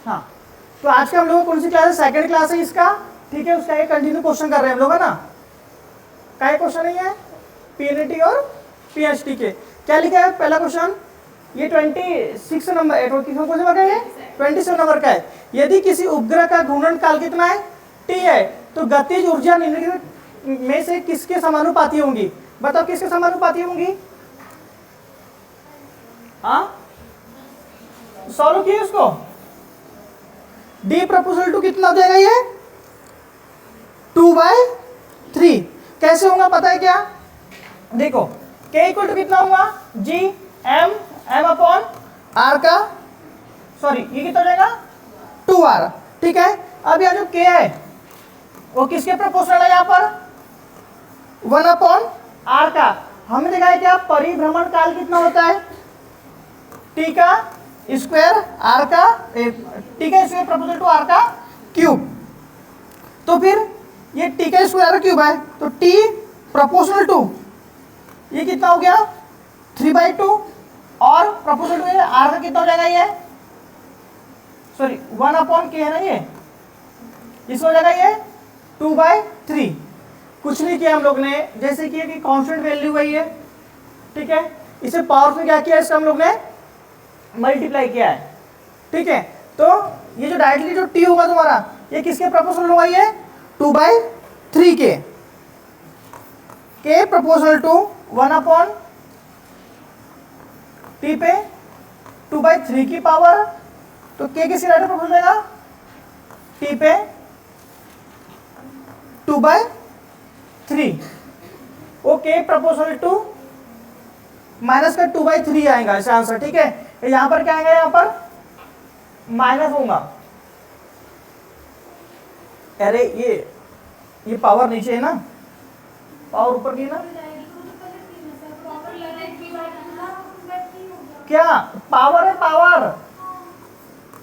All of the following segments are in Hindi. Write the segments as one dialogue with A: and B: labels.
A: हाँ, तो आज का हम लोग कौन सी क्लास है? सेकंड क्लास है इसका, ठीक है। उसका ये कंटिन्यू क्वेश्चन कर रहे हैं हम लोग, है ना। क्या क्वेश्चन नहीं है? पीएनटी और पीएचटी के। क्या लिखा है पहला क्वेश्चन? ये 26 नंबर, 27 नंबर का है। यदि किसी उपग्रह का घूर्णन काल कितना है? टी है, तो गतिज ऊर्जा निम्नलिखित में से किसके समानुपाती होंगी? बताओ किसके समानुपाती होंगी? हाँ, सॉल्व किए उसको। डी प्रपोजल टू कितना हो जाएगा ये? 2/3। कैसे होगा पता है क्या? देखो के इक्वल टू कितना होगा? जी एम अपॉन आर का, सॉरी ये कितना हो जाएगा? 2r, ठीक है। अब यहाँ जो के है वो किसके प्रोपोर्शनल है? यहाँ पर 1 अपॉन आर का। हमने देखा है क्या परिभ्रमण काल कितना होता है? टी का स्क्वायर आर का, टी का स्क्वायर प्रोपोर्शनल टू आर का क्यूब। तो फिर ये टी का स्क्वायर क्यूब है, तो टी प्रोपोर्शनल टू ये कितना हो गया? 3/2, और प्रोपोर्शनल टू आर का कितना हो जाएगा? ये सॉरी 1 अपॉन के है ना, ये इसको हो जाएगा ये 2/3। कुछ नहीं किया हम लोग ने, जैसे किया कि कांस्टेंट वैल्यू है ये, ठीक है। इसे पावर में क्या किया? इसका हम लोग ने मल्टीप्लाई किया है, ठीक है। तो ये जो डायरेक्टली जो टी होगा तुम्हारा, ये किसके प्रोपोर्शनल होगा? ये 2/3 के प्रोपोर्शनल टू 1 अपॉन टी पे 2/3 की पावर, तो के किसके डायरेक्ट प्रोपोर्शनल देगा? टी पे 2/3। ओके, प्रोपोर्शनल टू माइनस का 2/3 आएगा इसका आंसर, ठीक है। यहां पर क्या आएगा? यहां पर माइनस होगा। अरे ये पावर नीचे है ना, पावर ऊपर की ना। क्या पावर है? पावर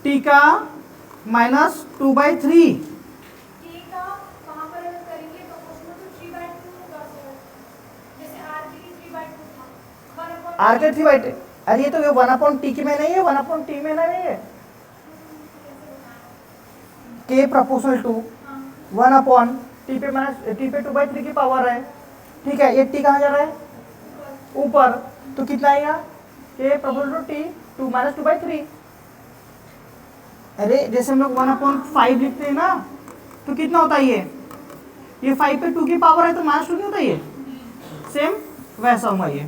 A: टी का माइनस 2/3। आर के 3/2। अरे ये तो 1 अपॉन टी की में नहीं है, 1 अपॉन टी में नहीं है। के प्रोपोर्शनल टू 1 अपॉन टी पे माइनस टी पे 2/3 की पावर है, ठीक है। ये टी कहाँ जा रहा है? ऊपर, तो कितना आएगा? के प्रोपोर्शनल टू टी 2 माइनस 2/3। अरे जैसे हम लोग 1/5 लिखते हैं ना, तो कितना होता है ये 5 पे 2 की पावर है, तो माइनस 2 नहीं होता ये? सेम वैसा होगा ये,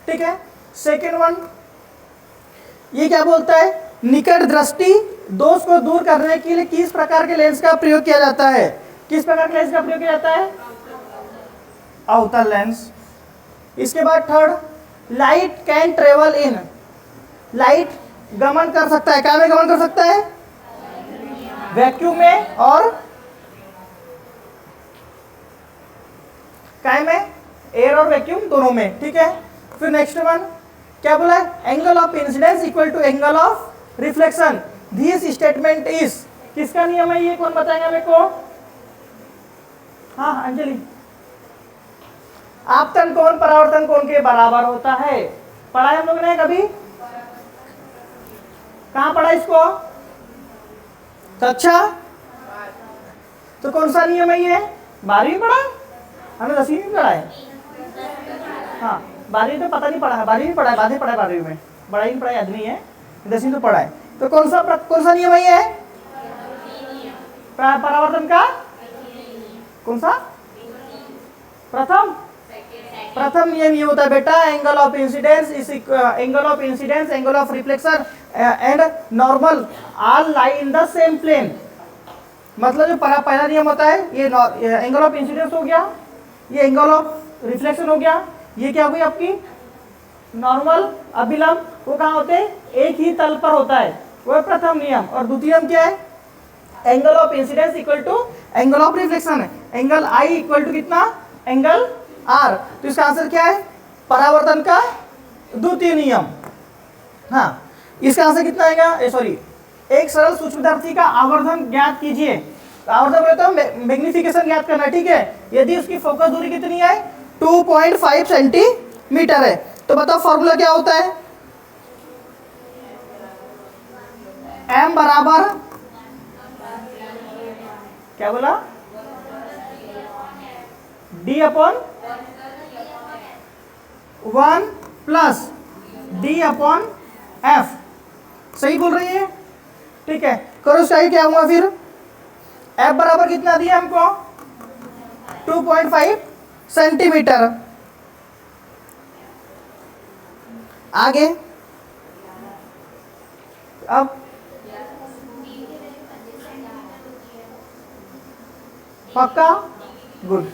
A: ठीक है। सेकेंड वन, ये क्या बोलता है? निकट दृष्टि दोष को दूर करने के लिए किस प्रकार के लेंस का प्रयोग किया जाता है? किस प्रकार के लेंस का प्रयोग किया जाता है? अवतल लेंस। इसके बाद third, light can travel in, light गमन कर सकता है, क्या में गमन कर सकता है? वैक्यूम में और क्या में? एयर और वैक्यूम दोनों में, ठीक है। फिर नेक्स्ट वन क्या बोला है? Angle of incidence equal to angle of reflection. This statement is, किसका नियम है ये? कौन बताएगा मेरे को? हाँ अंजलि। आपतन कोण परावर्तन कोण के बराबर होता है। पढ़ा है हम लोग ने कभी? कहाँ पढ़ा इसको? अच्छा, तो कौन सा नियम है ये? 12वीं पढ़ा? हमने 10वीं में पढ़ा है। हाँ 12वीं तो पता नहीं पढ़ा है, 12वीं में पढ़ा है, बातें पढ़ा है 12वीं में, बड़ा ही पढ़ाई आदमी है, 10वीं तो पढ़ा है। तो कौन सा नियम है ये? परावर्तन का कौन सा? प्रथम नियम ये होता है बेटा, angle of incidence is angle of incidence, angle of reflection and normal all lie in the same plane. मतलब जो पहला नियम होता है ये एंगल ऑफ इंसिडेंस हो गया, ये एंगल ऑफ रिफ्लेक्शन हो गया, ये क्या हुई आपकी नॉर्मल अभिलंब, वो कहाँ होते हैं? एक ही तल पर होता है, वो प्रथम नियम। और द्वितीय नियम क्या है? Angle of incidence equal to angle of reflection है, एंगल आई इक्वल टू कितना? Angle R. तो इसका आंसर क्या है? परावर्तन का द्वितीय नियम। हाँ, इसका आंसर कितना आएगा? सॉरी, एक सरल सूक्ष्मदर्शी का आवर्धन ज्ञात कीजिए। आवर्धन बोले तो मैग्निफिकेशन ज्ञात करना, ठीक है। यदि उसकी फोकस दूरी कितनी है? 2.5 सेंटीमीटर है। तो बताओ फॉर्मूला क्या होता है? m बराबर क्या बोला, d upon 1 plus d upon f, सही बोल रही है, ठीक है। करो इसका क्या हुआ फिर, f बराबर कितना दिया हमको 2.5 सेंटीमीटर। आगे अब पक्का, गुड।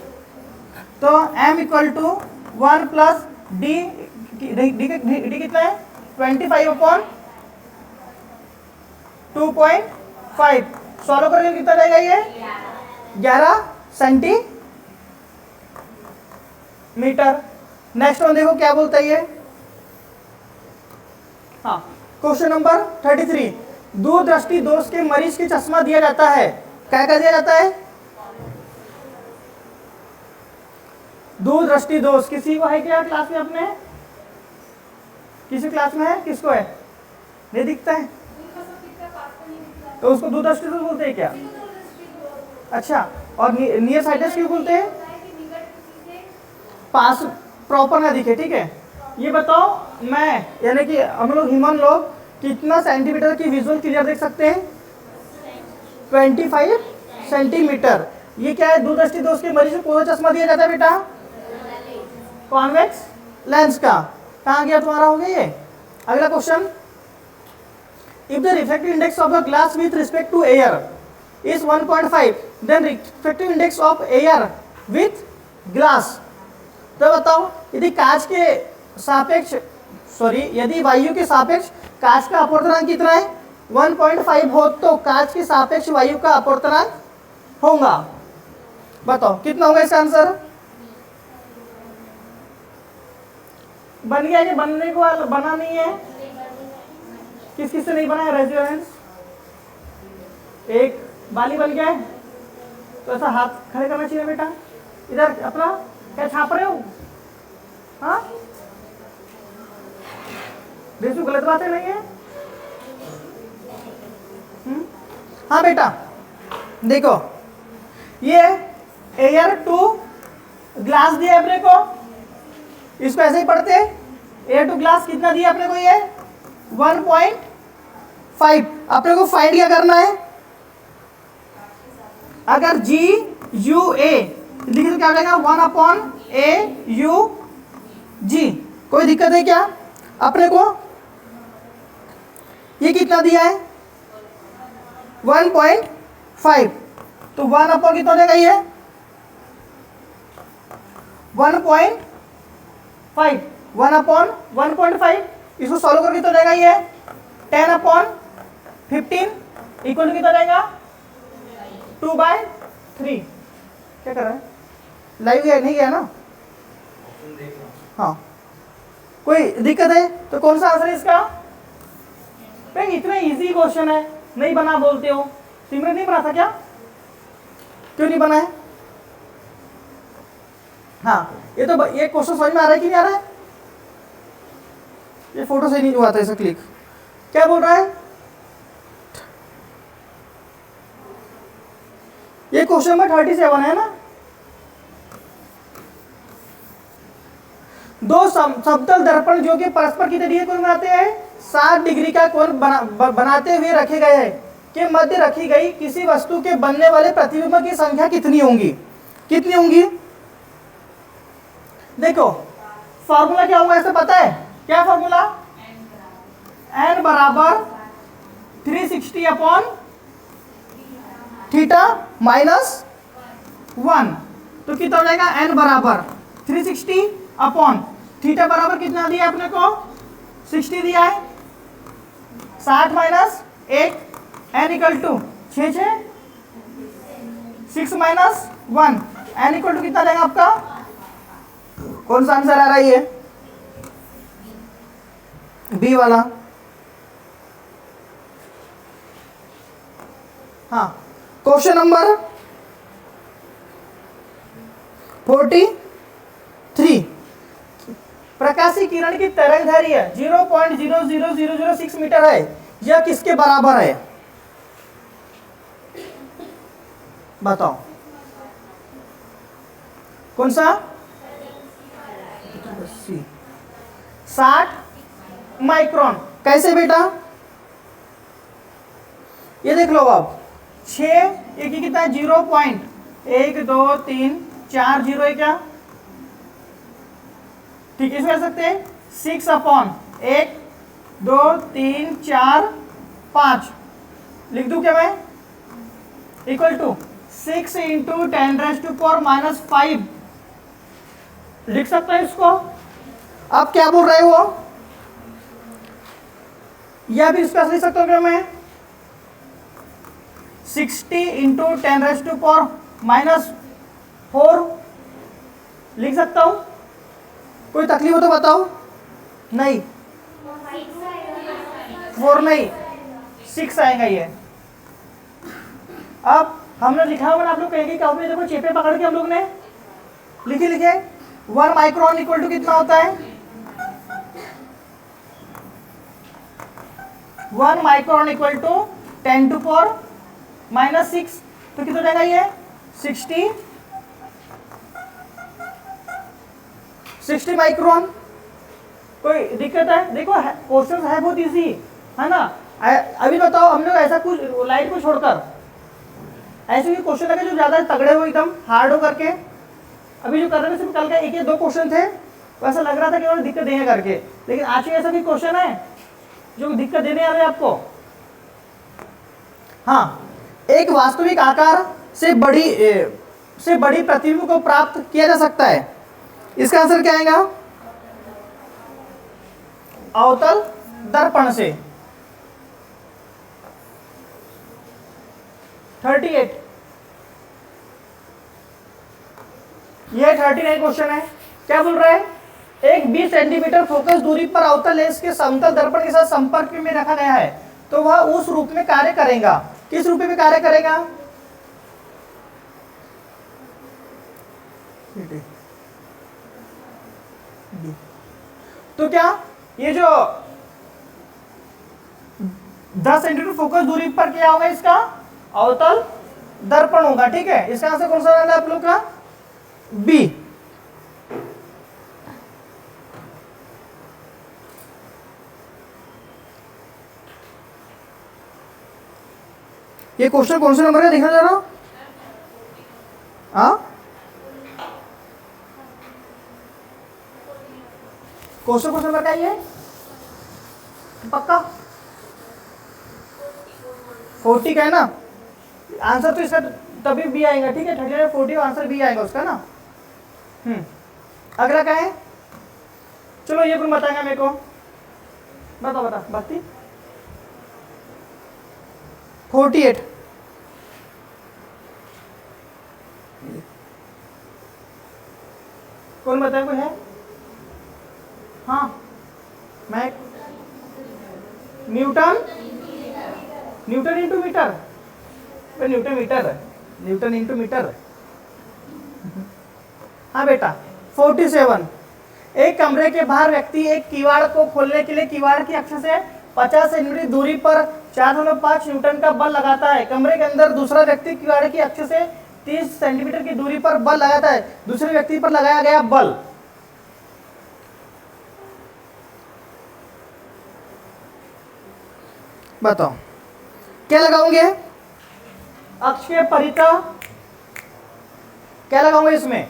A: तो m equal to 1 plus D कितना है 25 अपॉन 2.5, सॉल्व करके कितना जाएगा ये 11 सेंटीमीटर। नेक्स्ट वन देखो क्या बोलता है ये, हाँ क्वेश्चन नंबर 33, दूरदृष्टि दोष के मरीज के चश्मा दिया जाता है, क्या क्या दिया जाता है, दूरदृष्टि दोष किसी को है क्या क्लास में, अपने किसी क्लास में है, किसको है, नहीं दिखता है तो उसको दूरदृष्टि दोष बोलते हैं क्या, अच्छा। और नियर साइटस क्यों बोलते हैं, पास प्रॉपर ना दिखे, ठीक है। ये बताओ मैं यानी कि हम लोग ह्यूमन लोग कितना सेंटीमीटर की विजुअल क्लियर देख सकते हैं, 25 सेंटीमीटर। ये क्या है, दूरदृष्टि दोष के मरीज को कौन सा चश्मा दिया जाता है बेटा, कॉन्वेक्स लेंस का। कहाँ गया तुम्हारा, हो गया ये। अगला question, if the refractive index of the glass with respect to air is 1.5 then refractive index of air with glass. तो बताओ यदि कांच के सापेक्ष यदि वायु के सापेक्ष कांच का अपवर्तनांक कितना है 1.5 हो तो कांच के सापेक्ष वायु का अपवर्तनांक होगा, बताओ कितना होगा इसका आंसर। बन गया कि बनने को बना नहीं है, किस किस से नहीं बना है, रेजिस्टेंस एक बाली बन गया है, तो ऐसा हाथ खड़े करना चाहिए बेटा, इधर अपना क्या छाप रहे हो, हाँ देखो गलत बात है नहीं है। हाँ बेटा देखो ये एयर टू ग्लास दिया अपने को, इसको ऐसे ही पढ़ते हैं, एयर टू ग्लास कितना दिया अपने को, ये 1.5। अपने को फाइंड क्या करना है, अगर जी यू ए लिखे तो क्या हो जाएगा 1/a/u/g। कोई दिक्कत है क्या अपने को, ये कितना दिया है 1.5, तो 1 अपॉन कितना हो जाएगा ये 1.5, 1 अपॉन 1.5, इसको सॉल्व करके कितना हो जाएगा ये 10/15 इक्वल टू कितना हो जाएगा 2/3। क्या कर रहा है, लाइव गया नहीं गया ना, हाँ कोई दिक्कत है तो कौन सा आंसर है इसका। भाई इतना इजी क्वेश्चन है, नहीं बना बोलते हो, सिमरन नहीं बना था क्या, क्यों नहीं बना है। हाँ ये तो ये क्वेश्चन समझ में आ रहा है कि नहीं आ रहा है, ये फोटो से नहीं हुआ था ऐसा क्लिक, क्या बोल रहा है। ये क्वेश्चन नंबर 37 है ना, दो समतल दर्पण जो कि परस्पर कितने डिग्री कोण बनाते हैं 60 डिग्री का कोण बनाते हुए रखे गए हैं के मध्य रखी गई किसी वस्तु के बनने वाले प्रतिबिंब की संख्या कितनी होंगी, कितनी होंगी। देखो फॉर्मूला क्या होगा ऐसे पता है, क्या फॉर्मूला, n बराबर 360 अपॉन थीटा माइनस 1, तो कितना हो जाएगा n बराबर 360 अपॉन थीटा बराबर कितना दिया अपने को 60 दिया है, 60 minus 1 n equal to 6 minus 1 n equal to कितना रहेगा आपका, कौन सा आंसर आ रहा है, बी वाला। हाँ क्वेश्चन नंबर 43, प्रकाशीय किरण की तरंग दैर्घ्य 0.00006 मीटर है, यह किसके बराबर है। बताओ कौन सा? 60 माइक्रोन। कैसे बेटा? ये देख लो आप, 6 एक ही कितना है? 0.1 2 3 4 0 है क्या? ठीक है, इसको कह सकते हैं 6/1 2 3 4 5 लिख दूं क्या मैं? इक्वल टू 6 इंटू 10⁻⁻⁵ लिख सकता है इसको। अब क्या बोल रहे हो? या भी इसका लिख सकता हूँ क्या मैं? 60 इंटू 10⁻⁻⁴ लिख सकता हूं? कोई तकलीफ हो तो बताओ। नहीं, 4 नहीं, 6 आएगा ये। अब हमने लिखा हुआ, आप लोग कहेंगे क्या? देखो चेपे पकड़ के हम लोग ने लिखे 1 माइक्रोन इक्वल टू कितना होता है? 1 माइक्रोन इक्वल टू 10⁻⁻⁶ तो कितना जाएगा ये? 60 माइक्रोन। कोई दिक्कत है? देखो क्वेश्चन है बहुत इजी, है ना। अभी बताओ, हम लोग ऐसा कुछ लाइट को छोड़कर ऐसे भी क्वेश्चन लगे जो ज्यादा तगड़े हो, एकदम हार्ड हो करके। अभी जो कर रहे थे सिर्फ कल का 1 या 2 क्वेश्चन थे, वैसा लग रहा था कि उन्होंने दिक्कत देंगे करके, लेकिन आज के ऐसा भी क्वेश्चन है जो दिक्कत देने आ रहे हैं आपको। हाँ, एक वास्तविक आकार से बड़ी प्रतिबिंब को प्राप्त किया जा सकता है। इसका आंसर क्या आएगा? अवतल दर्पण से। 38 ये 39 क्वेश्चन है। क्या बोल रहा है? एक 20 सेंटीमीटर फोकस दूरी पर अवतल लेंस के समतल दर्पण के साथ संपर्क में रखा गया है, तो वह उस रूप में कार्य करेगा। किस रूप में कार्य करेगा? तो क्या ये जो 10 सेंटीमीटर फोकस दूरी पर क्या होगा? इसका अवतल दर्पण होगा। ठीक है, इसका आंसर कौन सा है आप लोग का? बी। ये क्वेश्चन कौन से नंबर का देखना जरा? हाँ, क्वेश्चन कौन से नंबर का ये? पक्का 40 का है ना? आंसर तो इसका तभी बी आएगा। ठीक है, 39 40 आंसर बी आएगा उसका ना। अगला क्या है? चलो ये कौन बताएगा मेरे को? बता भक्ति। 48 कौन बताए? कोई है? हाँ, मैं newton into metre. Newton into metre. हाँ बेटा, 47 एक कमरे के बाहर व्यक्ति एक किवाड़ को खोलने के लिए किवाड़ की अक्ष से 50 सेंटीमीटर दूरी पर 4.5 न्यूटन का बल लगाता है। कमरे के अंदर दूसरा व्यक्ति किवाड़ की अक्ष से 30 सेंटीमीटर की दूरी पर बल लगाता है। दूसरे व्यक्ति पर लगाया गया बल बताओ क्या लगाओगे? अक्ष के परितः क्या लगाओगे इसमें?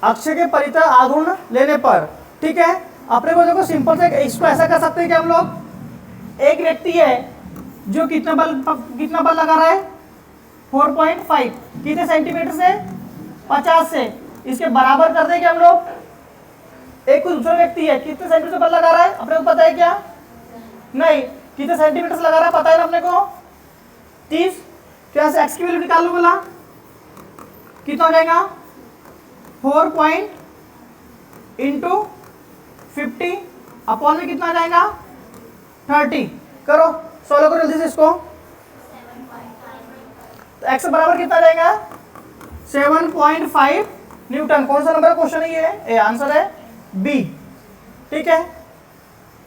A: अक्ष के परितः आघूर्ण लेने पर। ठीक है, अपने को देखो सिंपल से इसको ऐसा कर सकते हैं कि हम लोग, एक व्यक्ति है जो कितना बल लगा रहा है? 4.5 कितने सेंटीमीटर से? 50 से। इसके बराबर कर देंगे हम लोग। एक दूसरा व्यक्ति है, कितने सेंटीमीटर से बल लगा रहा है? अपने को पता है क्या? नहीं। कितने सेंटीमीटर से लगा रहा है पता है ना अपने को? 30। तो यहाँ से एक्स की वैल्यू निकाल लो। बोला कितना हो जाएगा? 4 इंटू 50 अपॉन में कितना आ जाएगा? 30। करो, सोल्व करो जल्दी से इसको। तो एक्स बराबर कितना आ जाएगा? 7.5 न्यूटन। कौन सा नंबर का क्वेश्चन है ये? आंसर है बी। ठीक है,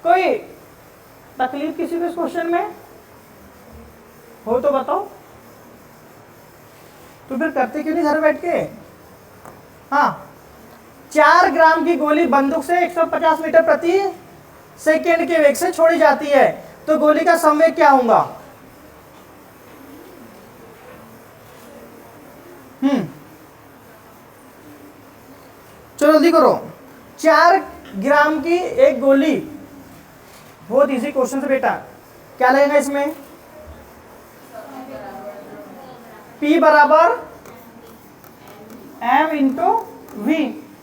A: कोई तकलीफ किसी भी क्वेश्चन में हो तो बताओ। तो फिर करते क्यों नहीं घर बैठ के? हाँ, 4 ग्राम की गोली बंदूक से 150 मीटर प्रति सेकेंड के वेग से छोड़ी जाती है, तो गोली का संवेग क्या होगा? चलो जल्दी करो। 4 ग्राम की एक गोली, बहुत इजी क्वेश्चन है बेटा। क्या लगेगा इसमें? P बराबर M इंटू V।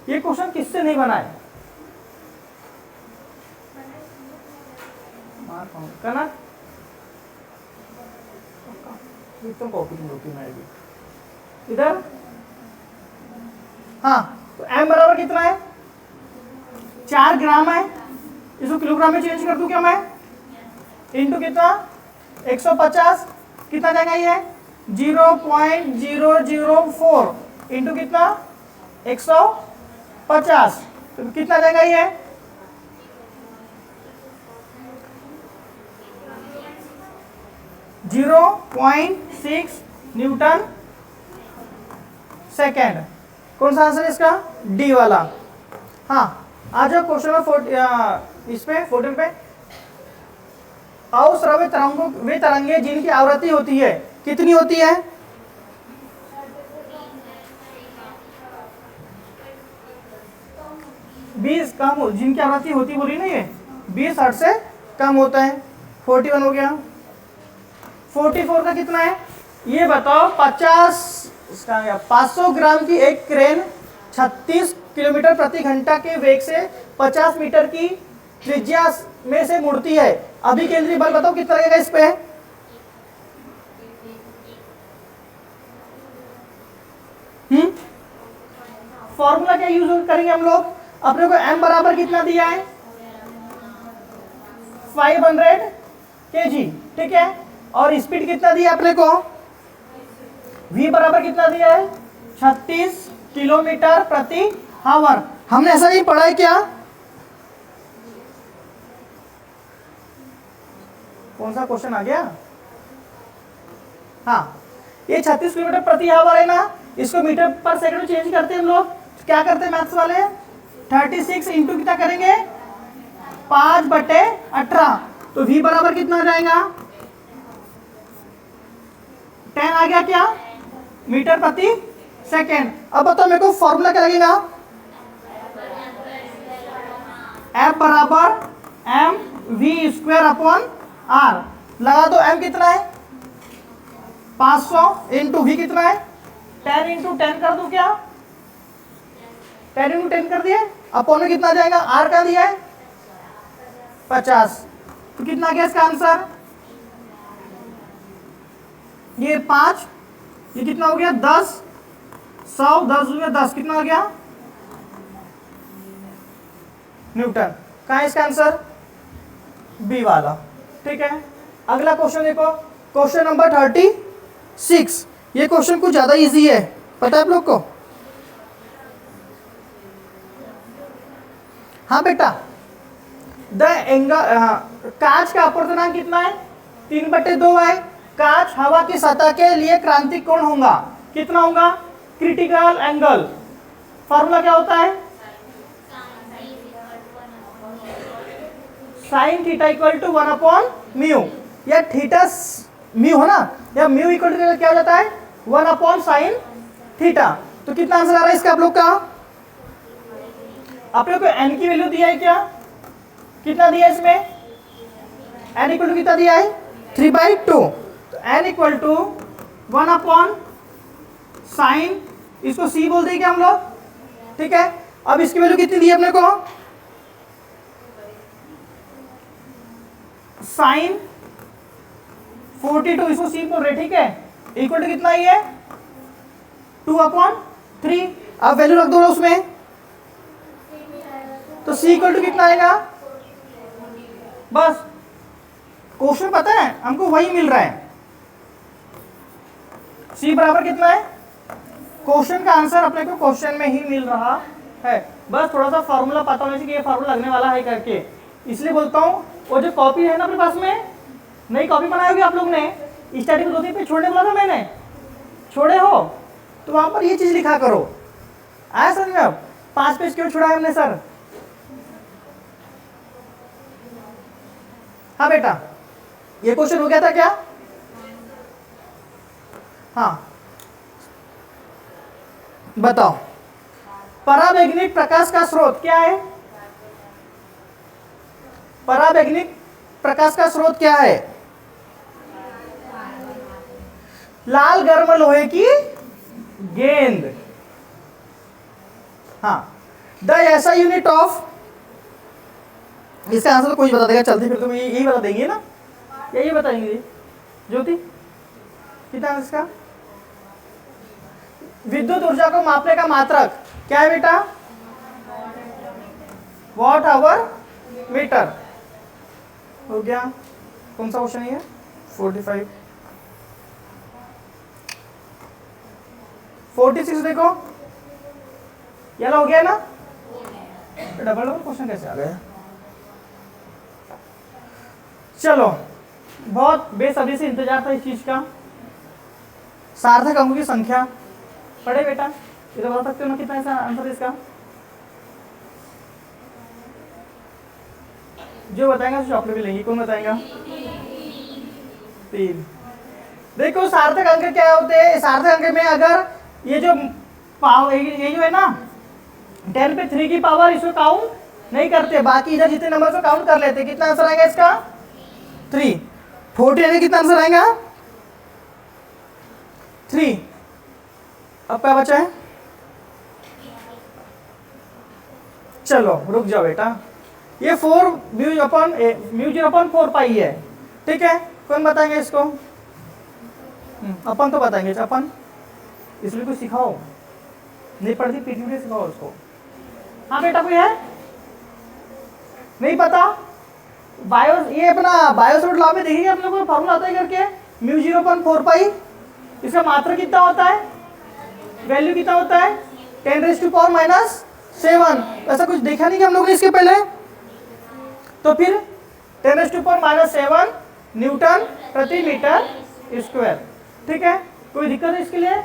A: ये क्वेश्चन किससे नहीं बना है? कनक तो कॉपी में इधर। हाँ, तो M बराबर कितना है? 4 ग्राम है, इसको किलोग्राम में चेंज कर दूं क्या मैं? इंटू कितना? 150। कितना जाएगा ये? 0.004 इंटू कितना? 150। तो कितना जाएगा ये? 0.6 न्यूटन सेकेंड। कौन सा आंसर है इसका? डी वाला। हाँ, आ जाओ क्वेश्चन में इस पे 14 पे। अवश्रव्य तरंगों, वे तरंगे जिनकी आवृत्ति होती है, कितनी होती है? 20 कम, जिनकी आवृत्ति होती बोली ना, ये 20 हर्ट्ज से कम होता है। 41 हो गया। 44 का कितना है ये बताओ? 500 ग्राम की एक क्रेन 36 किलोमीटर प्रति घंटा के वेग से 50 मीटर की त्रिज्या में से मुड़ती है। अभी केंद्रीय बल बताओ कितना लगेगा इस पे? फॉर्मूला क्या यूज करेंगे हम लोग? अपने को m बराबर कितना दिया है? 500 kg, ठीक है। और स्पीड कितना दिया अपने को? v बराबर कितना दिया है? 36 किलोमीटर प्रति आवर। हमने ऐसा नहीं पढ़ा है क्या? कौन सा क्वेश्चन आ गया? हाँ, ये 36 किलोमीटर प्रति आवर है ना, इसको मीटर पर सेकंड में चेंज करते हैं हम लोग। क्या करते हैं मैथ्स वाले? 36 इंटू कितना करेंगे? 5/18। तो v बराबर कितना आ जाएगा? 10 आ गया क्या? मीटर प्रति सेकेंड। अब बताओ मेरे को फॉर्मूला क्या लगेगा? F बराबर mv² अपॉन r। लगा दो। m कितना है? 500 इंटू v कितना है? 10 इंटू 10 कर दो क्या? 10 इंटू 10 कर दिए। अपॉन में कितना जाएगा? r का दिया है 50। तो कितना गया इसका आंसर? ये 5, ये कितना हो गया? 10, 100, 10 हो गया 10, कितना हो गया? न्यूटन। कहाँ है इसका आंसर? बी वाला, ठीक है। अगला क्वेश्चन देखो, क्वेश्चन नंबर 36। ये क्वेश्चन कुछ ज्यादा इजी है, पता है आप लोग को? हाँ बेटा, द एंगल, कांच का अपर्तनांक कितना है? 3/2 है। कांच हवा की सतह के लिए क्रांतिक कोण होगा, कितना होगा? Critical angle. फॉर्मूला क्या होता है? साइन थीटा इक्वल टू 1/म्यू, या थीटा म्यू है ना, या म्यू इक्वल टू क्या हो जाता है? 1/sin theta. तो कितना आंसर आ रहा है इसका आप लोग का? आप लोग को n की वैल्यू दिया है क्या? कितना दिया है इसमें? n इक्वल टू कितना दिया है? 3/2। तो n इक्वल टू 1/sin, इसको c बोल देंगे हम लोग, ठीक है। अब इसकी वैल्यू कितनी दी है अपने को? sin 42, इसको c बोल रहे, ठीक है। इक्वल टू कितना ही है? 2/3। अब वैल्यू रख दो उसमें, तो c इक्वल टू कितना आएगा? बस क्वेश्चन पता है हमको, वही मिल रहा है। c बराबर कितना है? क्वेश्चन का आंसर अपने को क्वेश्चन में ही मिल रहा है। बस थोड़ा सा फॉर्मूला पता होने से कि ये फॉर्मूला लगने वाला है करके, इसलिए बोलता हूँ। वो जो कॉपी है ना अपने पास में, नई कॉपी बनाई होगी आप लोग ने, स्टार्टिंग में 2-3 पेज छोड़ने बोला था मैंने, छोड़े हो? तो वहां पर ये चीज लिखा करो। आया समझ में? अब 5 पेज क्यों छुड़ाया हमने सर? हाँ बेटा, ये क्वेश्चन हो गया था क्या? हाँ बताओ, पराबैंगनी प्रकाश का स्रोत क्या है? पराबैंगनी प्रकाश का स्रोत क्या है? लाल गर्म लोहे की गेंद। हाँ, द ऐसा यूनिट ऑफ, इसका आंसर तो कोई बता देगा, चलते फिर तुम यही बता देंगे ना, यही बताएंगे ज्योति। कितना है इसका? विद्युत ऊर्जा को मापने का मात्रक क्या है बेटा? Watt hour metre. हो गया। कौन सा क्वेश्चन है? 45। 46 देखो, ये हो गया ना? डबल क्वेश्चन कैसे आ गया? चलो, बहुत बेसब्री से इंतजार था इस चीज का। सार्थक अंकों की संख्या पढ़े बेटा, ये तो बता सकते हो ना कितना ऐसा आंसर इसका? जो बताएगा तो चॉकलेट भी लेंगे। कौन बताएगा? 3। देखो सार्थक अंक क्या होते हैं? सार्थक अंक में अगर ये जो है ना 10 पे 3 की पावर, इसको काउंट नहीं करते, बाकी इधर जितने नंबर को काउंट कर लेते। कितना आंसर आएगा इसका? 3। 40 कितना आंसर आएगा? 3। अब क्या बचा है? चलो रुक जाओ बेटा, ये 4 म्यू 4 पाई है, ठीक है? कौन बताएंगे इसको? अपन तो बताएंगे अपन, इसलिए कुछ सिखाओ, नहीं पढ़ती पीटीटी सिखाओ उसको। हाँ बेटा, कोई है नहीं पता? बायो, ये अपना बायोसोट लॉ में देखिए, अपने को फॉर्मूला आता है करके, म्यू 0.4 पाई, इसका मात्रा कितना होता है? वैल्यू कितना होता है? 10⁻⁻7। ऐसा कुछ देखा नहीं कि हम लोग ने इसके पहले? तो फिर 10⁻⁻7 न्यूटन प्रति मीटर स्क्वायर, ठीक है? कोई दिक्कत है इसके लिए?